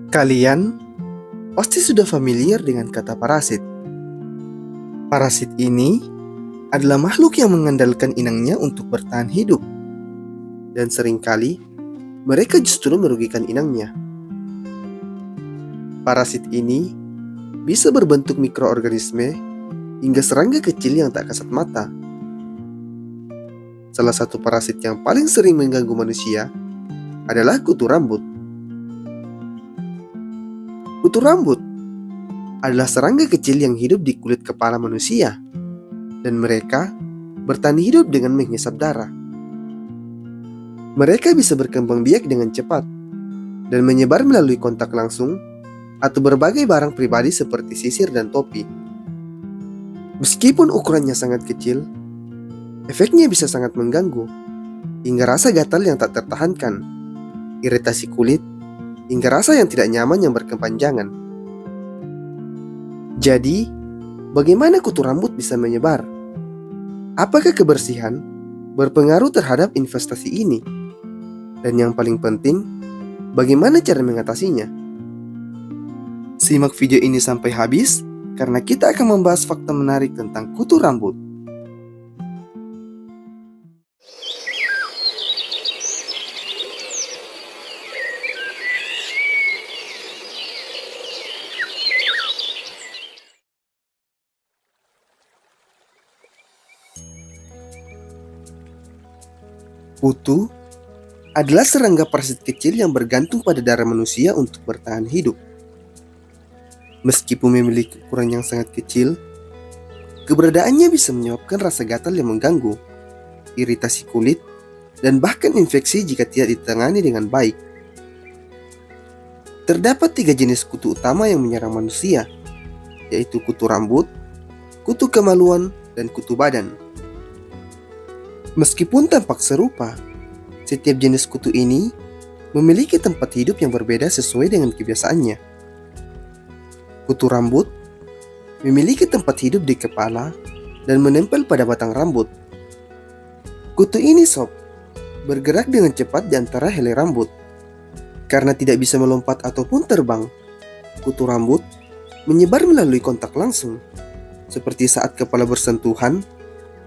Kalian pasti sudah familiar dengan kata parasit. Parasit ini adalah makhluk yang mengandalkan inangnya untuk bertahan hidup. Dan seringkali mereka justru merugikan inangnya. Parasit ini bisa berbentuk mikroorganisme hingga serangga kecil yang tak kasat mata. Salah satu parasit yang paling sering mengganggu manusia adalah kutu rambut. Kutu rambut adalah serangga kecil yang hidup di kulit kepala manusia, dan mereka bertahan hidup dengan menghisap darah. Mereka bisa berkembang biak dengan cepat dan menyebar melalui kontak langsung atau berbagai barang pribadi seperti sisir dan topi. Meskipun ukurannya sangat kecil, efeknya bisa sangat mengganggu, hingga rasa gatal yang tak tertahankan, iritasi kulit, hingga rasa yang tidak nyaman yang berkepanjangan. Jadi, bagaimana kutu rambut bisa menyebar? Apakah kebersihan berpengaruh terhadap investasi ini? Dan yang paling penting, bagaimana cara mengatasinya? Simak video ini sampai habis, karena kita akan membahas fakta menarik tentang kutu rambut. Kutu adalah serangga parasit kecil yang bergantung pada darah manusia untuk bertahan hidup. Meskipun memiliki ukuran yang sangat kecil, keberadaannya bisa menyebabkan rasa gatal yang mengganggu, iritasi kulit, dan bahkan infeksi jika tidak ditangani dengan baik. Terdapat 3 jenis kutu utama yang menyerang manusia, yaitu kutu rambut, kutu kemaluan, dan kutu badan. Meskipun tampak serupa, setiap jenis kutu ini memiliki tempat hidup yang berbeda sesuai dengan kebiasaannya. Kutu rambut memiliki tempat hidup di kepala dan menempel pada batang rambut. Kutu ini bergerak dengan cepat di antara helai rambut. Karena tidak bisa melompat ataupun terbang, kutu rambut menyebar melalui kontak langsung, seperti saat kepala bersentuhan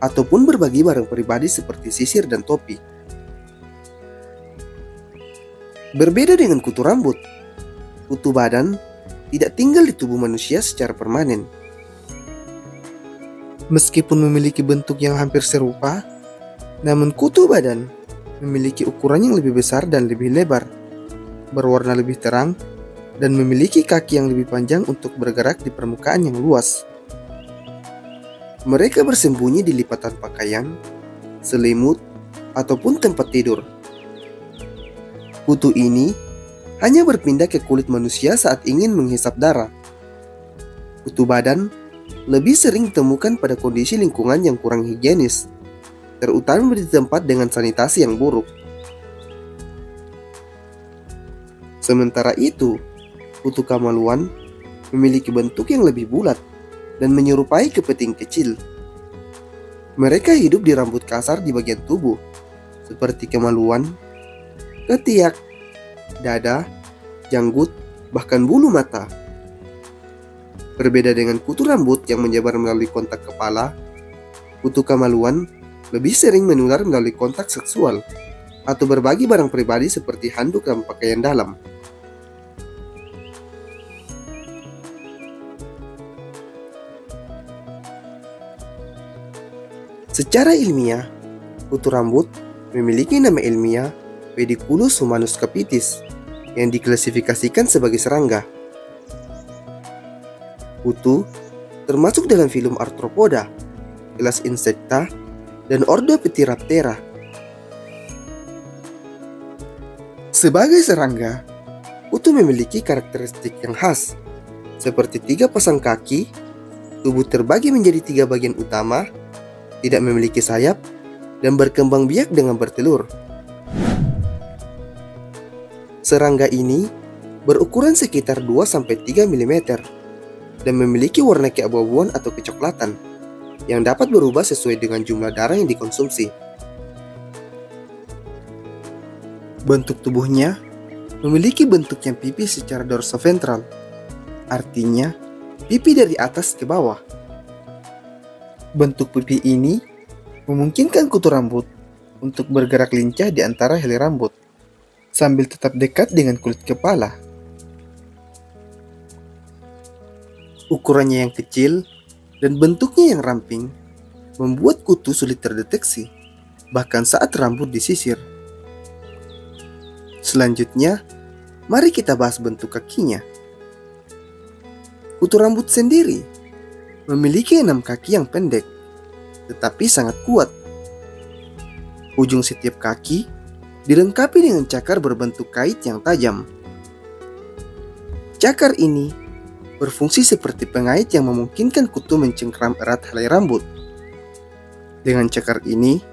ataupun berbagi barang pribadi seperti sisir dan topi. Berbeda dengan kutu rambut, kutu badan tidak tinggal di tubuh manusia secara permanen. Meskipun memiliki bentuk yang hampir serupa, namun kutu badan memiliki ukuran yang lebih besar dan lebih lebar, berwarna lebih terang, dan memiliki kaki yang lebih panjang untuk bergerak di permukaan yang luas. Mereka bersembunyi di lipatan pakaian, selimut, ataupun tempat tidur. Kutu ini hanya berpindah ke kulit manusia saat ingin menghisap darah. Kutu badan lebih sering ditemukan pada kondisi lingkungan yang kurang higienis, terutama di tempat dengan sanitasi yang buruk. Sementara itu, kutu kemaluan memiliki bentuk yang lebih bulat dan menyerupai kepiting kecil. Mereka hidup di rambut kasar di bagian tubuh, seperti kemaluan, ketiak, dada, janggut, bahkan bulu mata. Berbeda dengan kutu rambut yang menyebar melalui kontak kepala, kutu kemaluan lebih sering menular melalui kontak seksual atau berbagi barang pribadi seperti handuk dan pakaian dalam. Secara ilmiah, kutu rambut memiliki nama ilmiah Pediculus humanus capitis yang diklasifikasikan sebagai serangga. Kutu termasuk dalam filum Arthropoda, kelas Insecta, dan ordo Pteraptera. Sebagai serangga, kutu memiliki karakteristik yang khas, seperti 3 pasang kaki, tubuh terbagi menjadi 3 bagian utama, tidak memiliki sayap, dan berkembang biak dengan bertelur. Serangga ini berukuran sekitar 2-3 mm dan memiliki warna keabu-abuan atau kecoklatan yang dapat berubah sesuai dengan jumlah darah yang dikonsumsi. Bentuk tubuhnya memiliki bentuk yang pipih secara dorsoventral, artinya pipi dari atas ke bawah. Bentuk pipi ini memungkinkan kutu rambut untuk bergerak lincah di antara helai rambut, sambil tetap dekat dengan kulit kepala. Ukurannya yang kecil dan bentuknya yang ramping membuat kutu sulit terdeteksi, bahkan saat rambut disisir. Selanjutnya, mari kita bahas bentuk kakinya. Kutu rambut sendiri memiliki 6 kaki yang pendek, tetapi sangat kuat. Ujung setiap kaki dilengkapi dengan cakar berbentuk kait yang tajam. Cakar ini berfungsi seperti pengait yang memungkinkan kutu mencengkram erat helai rambut. Dengan cakar ini,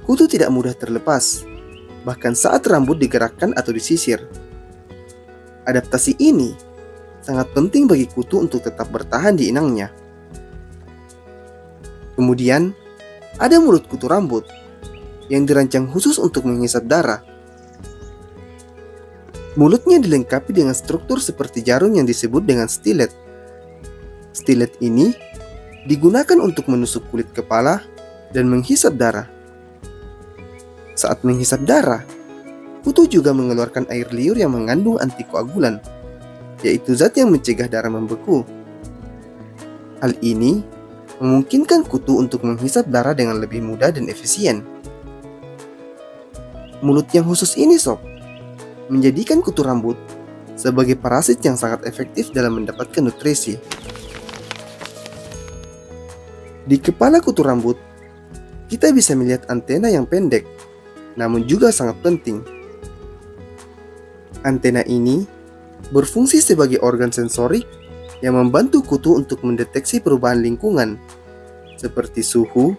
kutu tidak mudah terlepas, bahkan saat rambut digerakkan atau disisir. Adaptasi ini sangat penting bagi kutu untuk tetap bertahan di inangnya. Kemudian, ada mulut kutu rambut yang dirancang khusus untuk menghisap darah. Mulutnya dilengkapi dengan struktur seperti jarum yang disebut dengan stilet. Stilet ini digunakan untuk menusuk kulit kepala dan menghisap darah. Saat menghisap darah, kutu juga mengeluarkan air liur yang mengandung antikoagulan, yaitu zat yang mencegah darah membeku. Hal ini memungkinkan kutu untuk menghisap darah dengan lebih mudah dan efisien. Mulut yang khusus ini menjadikan kutu rambut sebagai parasit yang sangat efektif dalam mendapatkan nutrisi. Di kepala kutu rambut, kita bisa melihat antena yang pendek, namun juga sangat penting. Antena ini berfungsi sebagai organ sensorik yang membantu kutu untuk mendeteksi perubahan lingkungan, seperti suhu,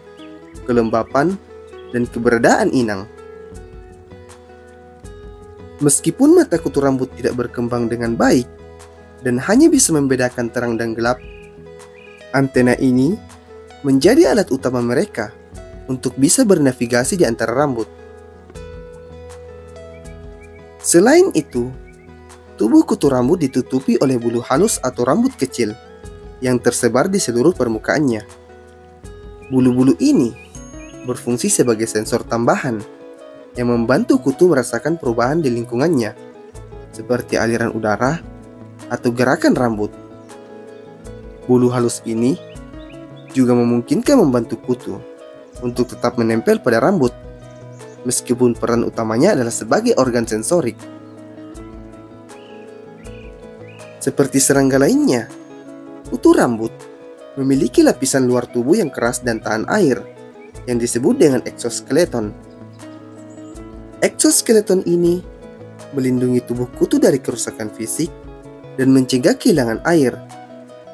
kelembapan, dan keberadaan inang. Meskipun mata kutu rambut tidak berkembang dengan baik dan hanya bisa membedakan terang dan gelap, antena ini menjadi alat utama mereka untuk bisa bernavigasi di antara rambut. Selain itu, tubuh kutu rambut ditutupi oleh bulu halus atau rambut kecil yang tersebar di seluruh permukaannya. Bulu-bulu ini berfungsi sebagai sensor tambahan yang membantu kutu merasakan perubahan di lingkungannya, seperti aliran udara atau gerakan rambut. Bulu halus ini juga memungkinkan membantu kutu untuk tetap menempel pada rambut, meskipun peran utamanya adalah sebagai organ sensorik. Seperti serangga lainnya, kutu rambut memiliki lapisan luar tubuh yang keras dan tahan air, yang disebut dengan eksoskeleton. Eksoskeleton ini melindungi tubuh kutu dari kerusakan fisik dan mencegah kehilangan air,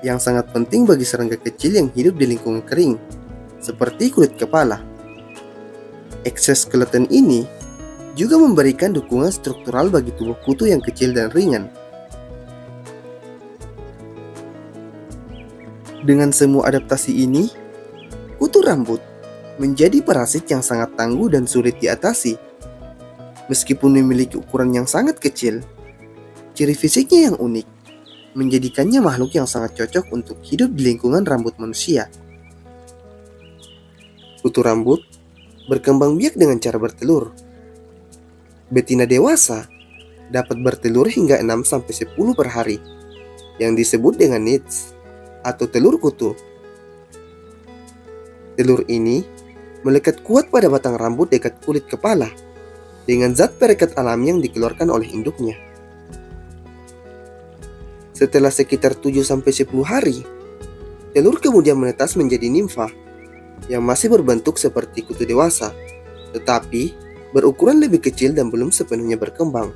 yang sangat penting bagi serangga kecil yang hidup di lingkungan kering, seperti kulit kepala. Eksoskeleton ini juga memberikan dukungan struktural bagi tubuh kutu yang kecil dan ringan. Dengan semua adaptasi ini, kutu rambut menjadi parasit yang sangat tangguh dan sulit diatasi. Meskipun memiliki ukuran yang sangat kecil, ciri fisiknya yang unik menjadikannya makhluk yang sangat cocok untuk hidup di lingkungan rambut manusia. Kutu rambut berkembang biak dengan cara bertelur. Betina dewasa dapat bertelur hingga 6-10 per hari, yang disebut dengan nits atau telur kutu. Telur ini melekat kuat pada batang rambut dekat kulit kepala dengan zat perekat alami yang dikeluarkan oleh induknya. Setelah sekitar 7-10 hari, telur kemudian menetas menjadi nimfa yang masih berbentuk seperti kutu dewasa, tetapi berukuran lebih kecil dan belum sepenuhnya berkembang.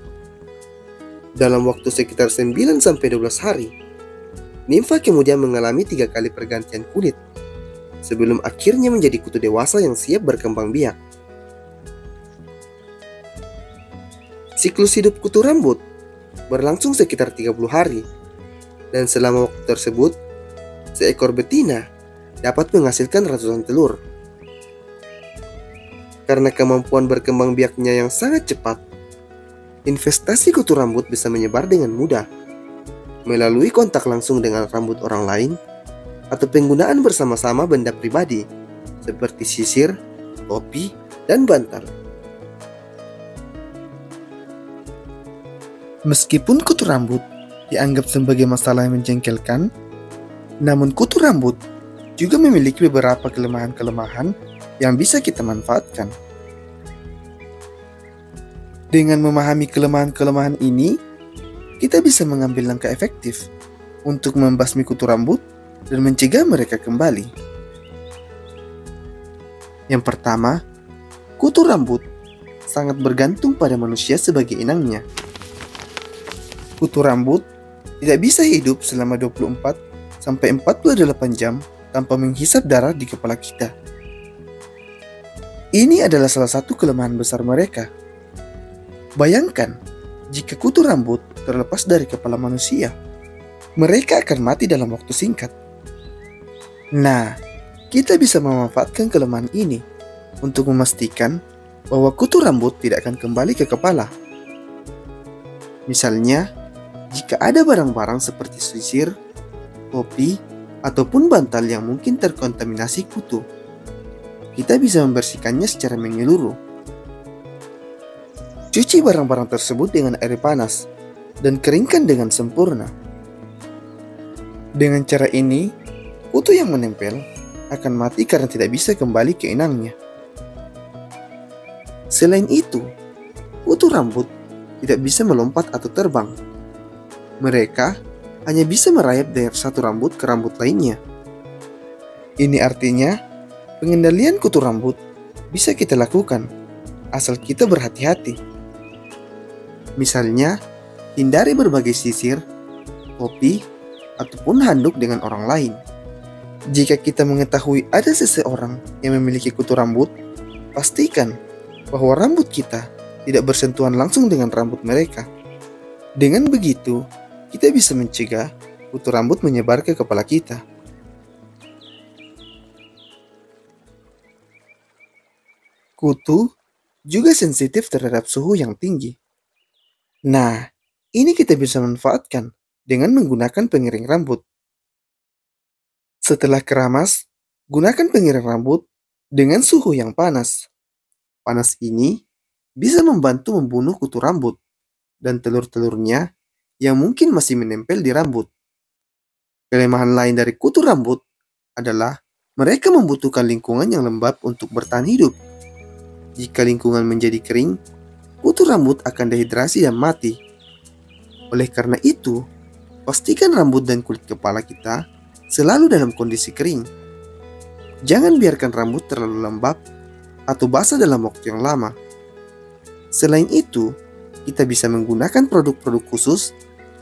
Dalam waktu sekitar 9-12 hari, nimfa kemudian mengalami 3 kali pergantian kulit, sebelum akhirnya menjadi kutu dewasa yang siap berkembang biak. Siklus hidup kutu rambut berlangsung sekitar 30 hari, dan selama waktu tersebut, seekor betina dapat menghasilkan ratusan telur. Karena kemampuan berkembang biaknya yang sangat cepat, Investasi kutu rambut bisa menyebar dengan mudah melalui kontak langsung dengan rambut orang lain atau penggunaan bersama-sama benda pribadi seperti sisir, topi, dan bantal. Meskipun kutu rambut dianggap sebagai masalah yang menjengkelkan, namun kutu rambut juga memiliki beberapa kelemahan-kelemahan yang bisa kita manfaatkan. Dengan memahami kelemahan-kelemahan ini, kita bisa mengambil langkah efektif untuk membasmi kutu rambut dan mencegah mereka kembali. Yang pertama, kutu rambut sangat bergantung pada manusia sebagai inangnya. Kutu rambut tidak bisa hidup selama 24-48 jam tanpa menghisap darah di kepala kita. Ini adalah salah satu kelemahan besar mereka. Bayangkan, jika kutu rambut terlepas dari kepala manusia, mereka akan mati dalam waktu singkat. Nah, kita bisa memanfaatkan kelemahan ini untuk memastikan bahwa kutu rambut tidak akan kembali ke kepala. Misalnya, jika ada barang-barang seperti sisir, topi, ataupun bantal yang mungkin terkontaminasi kutu, kita bisa membersihkannya secara menyeluruh. Cuci barang-barang tersebut dengan air panas dan keringkan dengan sempurna. Dengan cara ini, kutu yang menempel akan mati karena tidak bisa kembali ke inangnya. Selain itu, kutu rambut tidak bisa melompat atau terbang. Mereka hanya bisa merayap dari satu rambut ke rambut lainnya. Ini artinya, pengendalian kutu rambut bisa kita lakukan asal kita berhati-hati. Misalnya, hindari berbagai sisir, topi, ataupun handuk dengan orang lain. Jika kita mengetahui ada seseorang yang memiliki kutu rambut, pastikan bahwa rambut kita tidak bersentuhan langsung dengan rambut mereka. Dengan begitu, kita bisa mencegah kutu rambut menyebar ke kepala kita. Kutu juga sensitif terhadap suhu yang tinggi. Nah, ini kita bisa manfaatkan dengan menggunakan pengiring rambut. Setelah keramas, gunakan pengiring rambut dengan suhu yang panas. Panas ini bisa membantu membunuh kutu rambut dan telur-telurnya yang mungkin masih menempel di rambut. Kelemahan lain dari kutu rambut adalah mereka membutuhkan lingkungan yang lembab untuk bertahan hidup. Jika lingkungan menjadi kering, kutu rambut akan dehidrasi dan mati. Oleh karena itu, pastikan rambut dan kulit kepala kita selalu dalam kondisi kering. Jangan biarkan rambut terlalu lembab atau basah dalam waktu yang lama. Selain itu, kita bisa menggunakan produk-produk khusus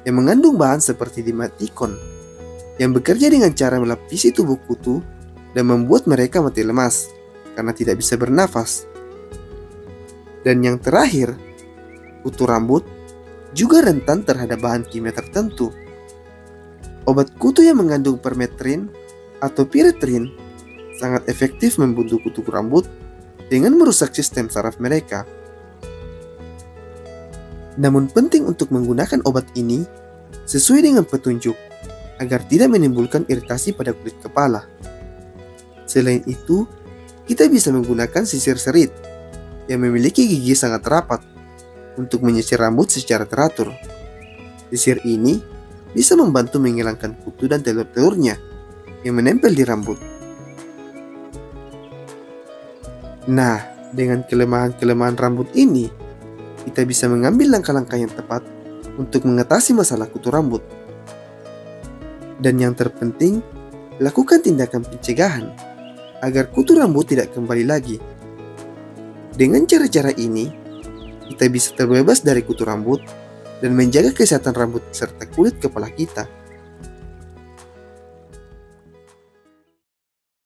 yang mengandung bahan seperti dimatikon, yang bekerja dengan cara melapisi tubuh kutu dan membuat mereka mati lemas karena tidak bisa bernafas. Dan yang terakhir, kutu rambut juga rentan terhadap bahan kimia tertentu. Obat kutu yang mengandung permetrin atau piretrin sangat efektif membunuh kutu rambut dengan merusak sistem saraf mereka. Namun penting untuk menggunakan obat ini sesuai dengan petunjuk agar tidak menimbulkan iritasi pada kulit kepala. Selain itu, kita bisa menggunakan sisir serit yang memiliki gigi sangat rapat untuk menyisir rambut secara teratur. Sisir ini bisa membantu menghilangkan kutu dan telur-telurnya yang menempel di rambut. Nah, dengan kelemahan-kelemahan rambut ini, kita bisa mengambil langkah-langkah yang tepat untuk mengatasi masalah kutu rambut. Dan yang terpenting, lakukan tindakan pencegahan agar kutu rambut tidak kembali lagi. Dengan cara-cara ini, kita bisa terbebas dari kutu rambut dan menjaga kesehatan rambut serta kulit kepala kita.